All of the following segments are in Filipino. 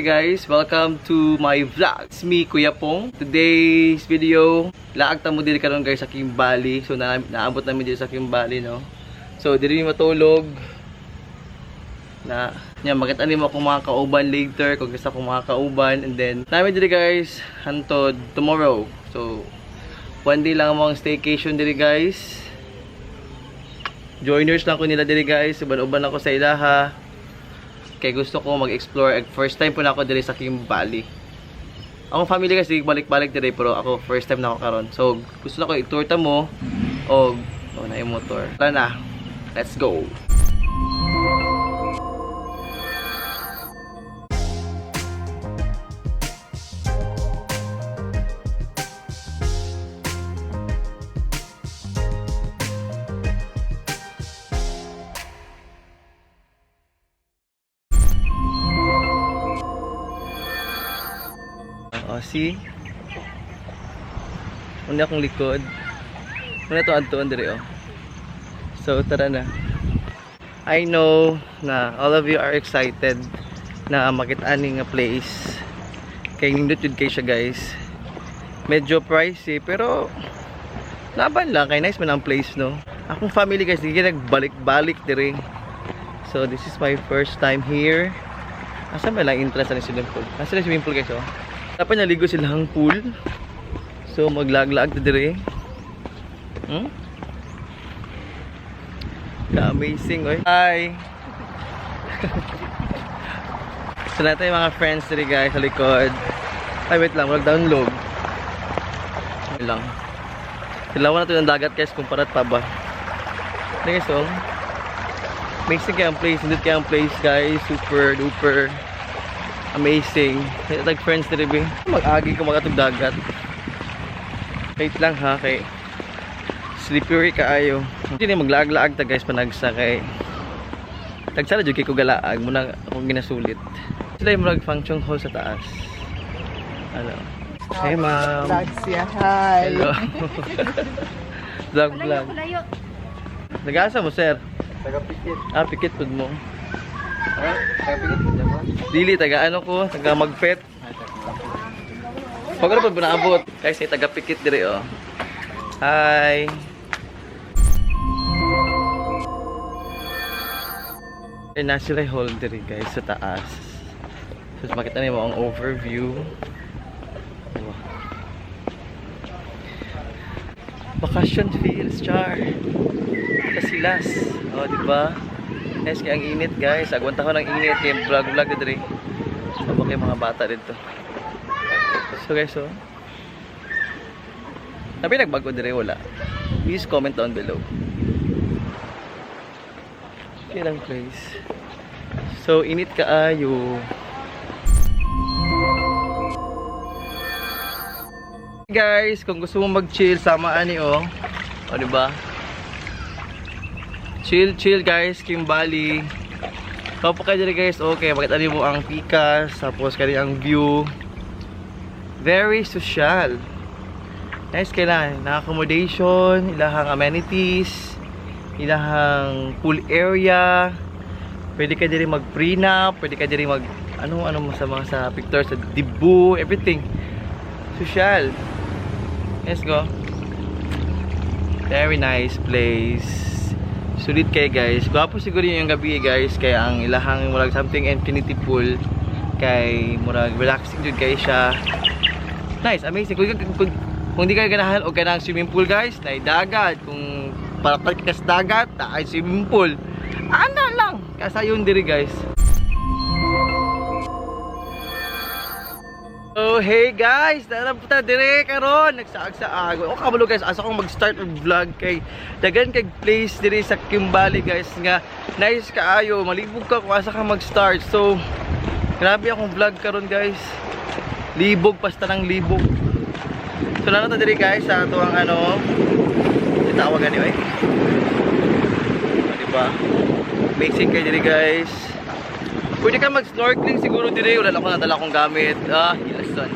guys, welcome to my vlog. It's me, Kuya Pong. Today's video, laag tamo diri karon guys sa Kimbali. So naabot namin diri sa Kimbali, no. So diri matulog na nya makita nimo akong mga kauban later kung gusto akong mga kauban, and then namin diri guys hantod tomorrow. So one day lang ang staycation diri guys. Joiners lang ko nila diri guys, uban-uban ako sa ilaha. Kaya gusto ko mag-explore. First time po na ako diri sa Kimbali. Ako family kasi balik-balik diri, pero ako first time na ako karon. So gusto na ko i-tour ta mo og na yung motor. Tara na. Let's go. Oh, see? Una akong likod. Una ito antuan diri, oh. So, tara na. I know na all of you are excited na makita-ani nga place. Kaya nindot yun kayo siya, guys. Medyo pricey, pero laban lang. Kaya nice man ang place, no? Akong family, guys, hindi nagbalik-balik diri. So, this is my first time here. Asan ba lang entrance sa swimming pool? Asan yung swimming pool, guys, oh? Dapat naligo silang pool. So maglag-lag na dire. Amazing, oy. Hi. So natin yung mga friends dire guys sa likod. Ay wait lang, mag-download. Wait lang. Silawan natin ng dagat guys, kumparat pa ba. Okay, so amazing kaya ang place, hindi kaya ang place guys, super duper amazing. Like friends na rin. Mag-agi ko magatog dagat. Wait lang ha, kay slippery kaayo. Hindi na maglaag-laag ta guys panagsa kay tagsala jud kay ko galaag muna akong ginasulit. Sila yung mag-function hall sa taas. Ano? Hey ma'am. Vlog siya. Hi. Hello. Vlog. Nag-asa mo sir? Taga-pikit. Ah, pikit pud mo. Taga-pikit. Dili, taga ano ko, taga magpet. Pag ano pa naabot? Guys, ay taga pikit dire, oh. Hi. Ay, nasa hall dire guys sa taas. So makita niyo ang overview. Wow. Vacation feels char. Kasilas. Oh, di ba? Nice kaya ang init guys. Agwanta ko ng init. Yung vlog na diri. Sabak yung mga bata dito. So guys, oh. Nabi nagbago diri wala. Please comment down below. Okay lang guys. So init kaayo. Guys, kung gusto mo mag-chill sama ani oh. O di ba? Chill guys, Kimbali. Kapo kayo dito guys, okay, makita niyo mo ang pikas, tapos kani ang view. Very social. Nice kailan, na accommodation, ilahang amenities, ilahang pool area. Pwede ka diri mag prenup, pwede ka diri mag ano sa mga sa pictures sa dibu, everything. Social. Let's go. Very nice place. Sulit kayo guys. Gwapo siguro yung gabi guys. Kaya ang ilahang murag something infinity pool. Kay murag relaxing jud kay siya. Nice, amazing. Kung di kayo ganahan o ganang swimming pool guys, na dagat. Kung para ka sa dagat, ay swimming pool. Ana lang. Kasayon diri guys. So hey guys, naraputa dire karon nagsaag-saag. O kabalo guys, asa kong mag-start og vlog kay dagan kay place dire sa Kimbali guys nga nice kaayo, malibog ka kung asa ka mag-start. So grabe akong vlog karon guys. Libog basta nang libog. So na dire guys sa tuwang ano, itawag ani oy. Di ba? Amazing kay dire guys. Pwede ka mag-snorkeling siguro dire, wala ako nadala akong gamit. Hilason.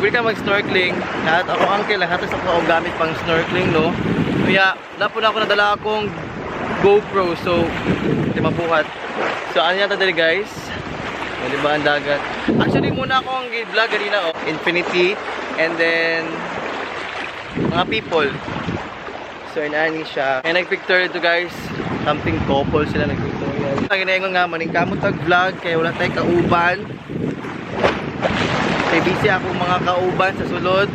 Pwede ka mag-snorkeling. Lahat ako uncle, lahat sa ako gamit pang snorkeling, no. Kaya dapat na ako nadala akong GoPro, so di mabuhat. So ano yata dire guys? Di ba ang dagat? Actually, muna ako ang vlog kanina, oh. Infinity. And then, mga people. So, inani siya. Kaya nagpicture ito, guys. Something couple sila nagpicture. Ang inaingon nga, maningkamot vlog. Kaya wala tayong kauban. Kaya busy ako mga kauban sa sulod.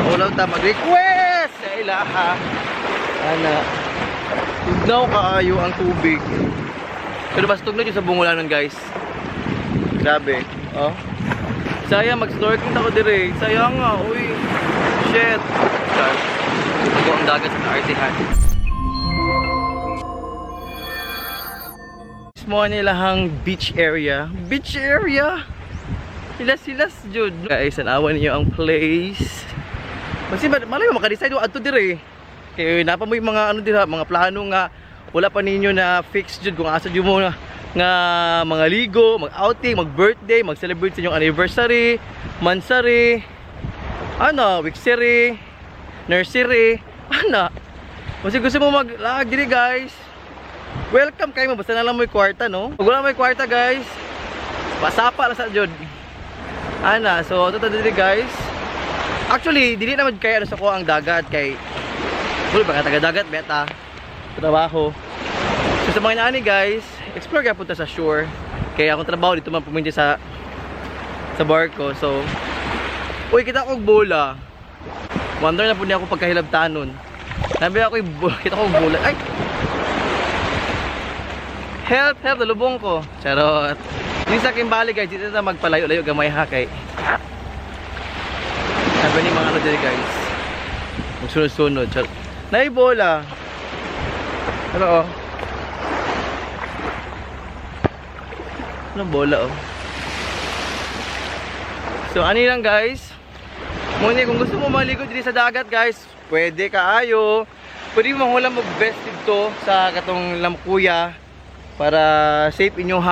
Ulaw ta mag-request sa ilaha. Ana. Tugnaw kaayo ang tubig. Pero mas tugnaw yun sa bungulanan, guys. Grabe. Oh. Sayang, mag-snorkeling ako dire. Sayang nga, uy. Shit. Ito ang dagat sa Artehan. Mismo nilahang beach area. Beach area? Silas-silas, Jude. Guys, anawan niyo ang place. Kasi malay mo, makadecide mo ato dire. Kaya napa mo yung mga ano dira, mga plano nga wala pa ninyo na fix Jude kung asa mo na nga mga ligo, mag-outing, mag-birthday, mag-celebrate sa inyong anniversary, mansary, ano, weeksary, nursery, ano. Kasi gusto mo mag-lag diri, guys. Welcome kayo mo, basta na lang mo yung kwarta, no? Pag wala mo yung kwarta, guys, pasapa lang sa Jude. Ana, so ito diri, guys. Actually, dili naman kay ano sa ko ang dagat kay wala ba taga-dagat beta trabaho. So sa mga inaani, guys, explore kaya punta sa shore. Kaya akong trabaho dito man pumunta sa barko. So uy, kita ko bola. Wonder na po niya ako pagkahilabtanon. Sabi ako, kita ko bola. Ay! Help, nalubong ko. Charot. Dito sa Kimbali, guys, dito na magpalayo-layo gamay ha kay sabi ni mga ano dito, guys, magsunod-sunod. Naibola. Ano, oh? Anong bola, oh? So, ano lang, guys? Muna, kung gusto mo maligo dito sa dagat, guys, pwede kaayo. Pwede mo mangulang mag-best dito sa katong lamkuya para safe inyong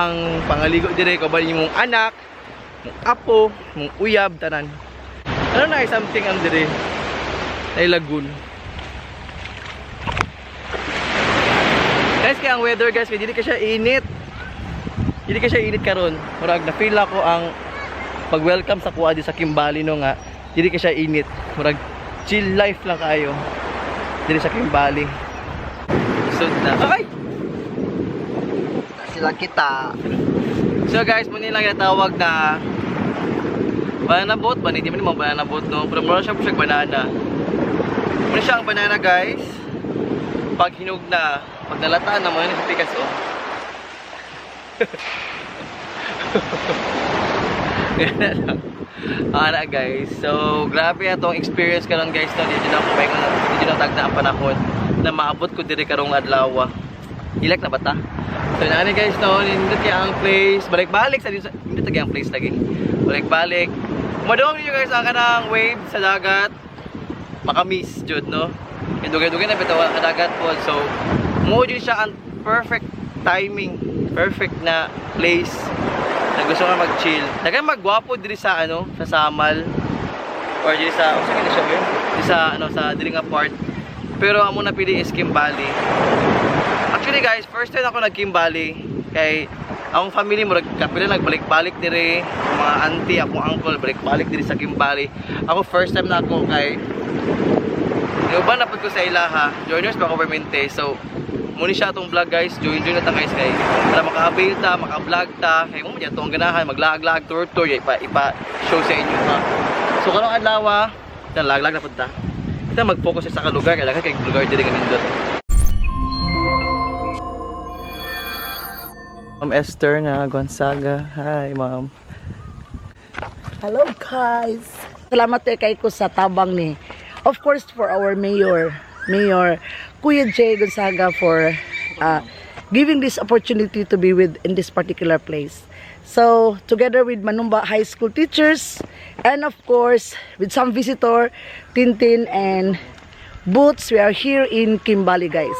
pangaligo dire. Kabalin mong anak, mong apo, mong uyab, tanan. Ano na something ang dire ay lagoon. Guys, kaya ang weather, guys, hindi ka siya init. Hindi ka siya init karon. Murag na feel ako ang pag-welcome sa kuha di sa Kimbali no nga. Hindi ka siya init. Murag chill life lang kayo. Dili sa Kimbali. So na. Okay. Sila kita. So guys, muna lang natawag na banana boat ba? Hindi mo banana boat, no? Pero mura siya po siya banana. Muna siya ang banana, guys. Pag hinog na, pag nalataan na mga sa pikas, oh. Ganyan lang. Ana, guys. So, grabe itong experience ka lang, guys. No? Dito na ako dito na tagda ang panahon na maabot ko diri karong adlaw. Hilak na bata. So, naani, guys, no? Nindot kaya ang place. Balik-balik sa dito. Nindot kaya ang place lagi. Balik-balik. Umadong niyo, guys, ang kanang wave sa dagat. Makamis, Jude, no? Dugay-dugay na bitaw ang dagat po. So, mo din siya ang perfect timing. Perfect na place na gusto ka mag-chill. Nagay magwapo diri sa ano, sa Samal or diri sa sa kini siya diri sa ano sa diri nga part. Pero amo napili is Kimbali. Actually, guys, first time ako nag-Kimbali kay ang family mo kapila nagbalik-balik diri, mga auntie, akong uncle balik-balik diri sa Kimbali. Ako first time na ako kay uban na pud ko sa ilaha. Joiners ba ko permente. So muni siya atong vlog, guys. Join na ta, guys, kay para maka-avail ta, maka-vlog ta. Kay mo diyan tong ganahan maglag-lag tour ipa-show sa inyo, ha. So karong adlaw, dan lag-lag na pud ta. Kita mag-focus sa kalugar kay kay lugar diri nga nindot. Ma'am Esther na Gonzaga. Hi, ma'am. Hello, guys. Salamat kay ko sa tabang ni. Of course, for our Mayor Kuya Jay Gonzaga for giving this opportunity to be in this particular place. So, together with Manumba High School teachers, and of course, with some visitor, Tintin and Boots, we are here in Kimbali, guys.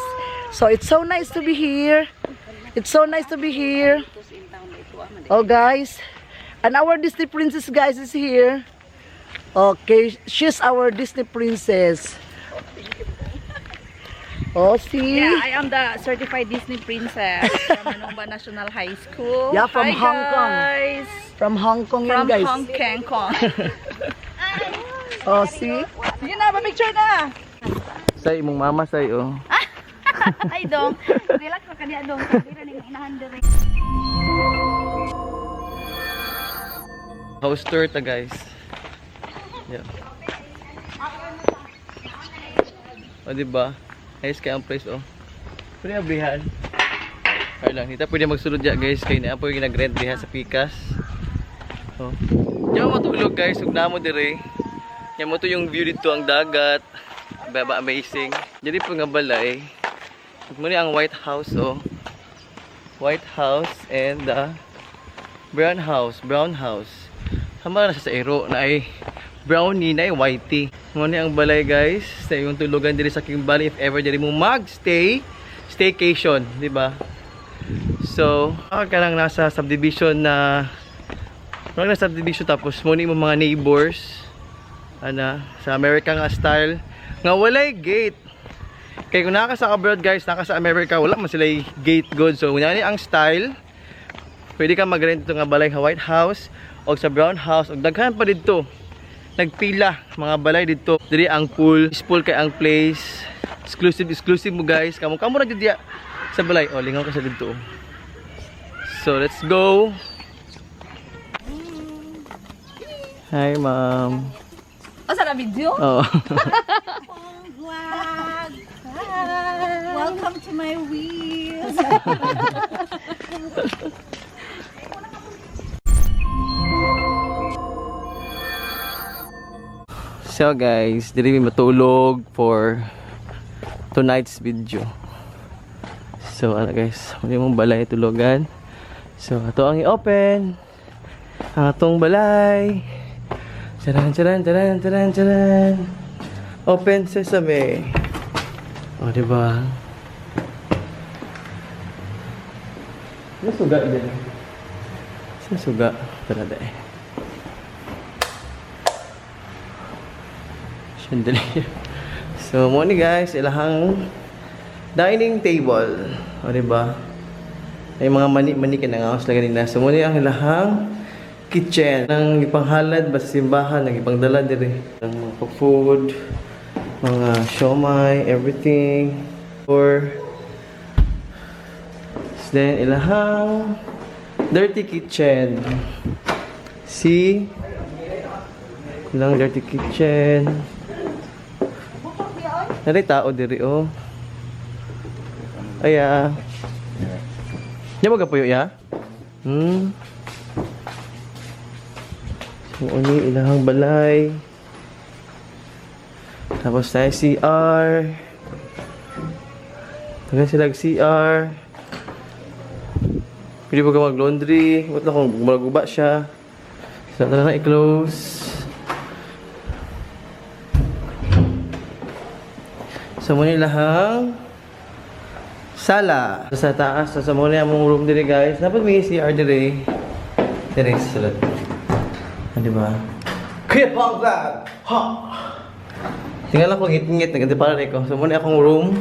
So, it's so nice to be here. It's so nice to be here. Oh, guys. And our Disney princess, guys, is here. Okay, she's our Disney princess. Oh, see? Yeah, I am the certified Disney princess from Manumba National High School. Yeah, from Hi, Hong Kong. guys. From Hong Kong yan, From guys. Hong Kong. Oh, see? Sige na, pa-picture na. Say, imong mama say, oh. Ay, dong. Relax ka kaniya, dong. Hindi na nang inahandar. House tour ta, guys. Yeah. O, diba? Ayos kaya ang place, oh. Pwede abrihan. Kaya lang, hindi pwede magsulod dyan, guys. Kaya na po yung nag-rent diha sa Pikas. Oh. Diyan mo matulog, guys. Huwag na mo dire. Yan mo to yung view dito, ang dagat. Baba, amazing. Jadi po nga balay. Muna ang White House, oh. White House and the Brown House. Sama na siya sa ero na ay brownie na ay whitey. Muna ang balay, guys. Sa yung tulugan diri sa King Valley if ever diri mo staycation, di ba? So, ka lang nasa subdivision na tapos muna mo mga neighbors sa American nga style nga walay gate. Kaya kung naka sa abroad, guys, naka sa America, wala man sila gate good. So, kunyari ang style, pwede ka mag-rent ito nga balay sa White House o sa Brown House. O daghan pa dito. Nagpila mga balay dito. Diri ang pool. Pool kay ang place. Exclusive mo, guys. Kamo na dito sa balay. O, lingaw ka sa dito. So, let's go. Hi, ma'am. O, sa video? Oh. Vlog. Welcome to my wheels. So guys, dili mi matulog for tonight's video. So guys, muli mong balay tulogan. So ato ang i-open ang atong balay. Charan. Open sesame. O, diba? Ano suga din? Saan suga? Tara eh. Chandelier. So, mo ni guys, ilahang dining table. O, diba? Ay mga mani ka na nga ako sila ganina. So, mo ni ang ilahang kitchen. Nang ipanghalad, basta simbahan, nang ipangdala dire. Ang mga food, mga siomay, everything. Then, ilahang dirty kitchen. See? Ilang dirty kitchen. Naray tao diri, oh. Aya. Diyan mo gapuyo, ya? So, uni, ilahang balay. Tapos tayo CR. Tagal sila CR. Pwede po ka mag-laundry. Ba't lang kung malaguba siya. So, tala na i-close. So, muna ilahang sala. Sa taas. So, muna yung room diri, guys. Dapat may CR diri. Diri, sa sulat. Diba? Kaya pang vlog! Ha! Tingnan lang kung ngit-ngit. Nagandi para rin ko. So, muna akong room.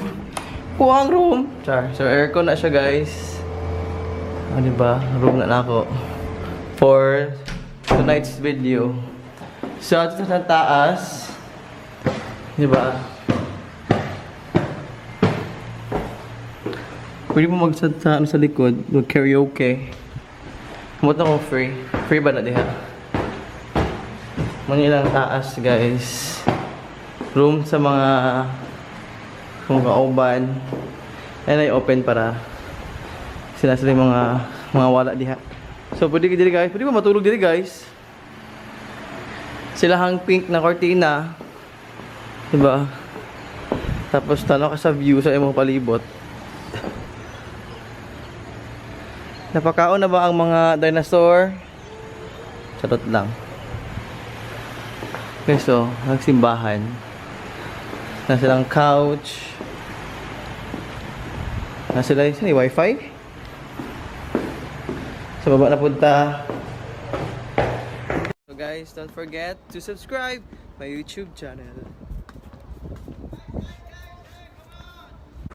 Kuwang room! Char. So, aircon na siya, guys. Diba? Room na ako. For tonight's video. So, ito sa taas. Diba? Pwede mo magsata sa likod. Mag-karaoke. Kumot na kong free. Free ba na diha? Manilang taas, guys. Room sa mga kung kauban. And I open para sila yung mga wala diha. So pwede diri, guys. Pwede ba matulog diri, guys? Sila hang pink na cortina. Diba? Tapos tanaw ka sa view sa imong palibot. Napakaon na ba ang mga dinosaur? Charot lang. Okay, so, nagsimbahan. Nasa silang couch. Nasa sila yung wifi. Sa baba na punta. So guys, don't forget to subscribe my YouTube channel.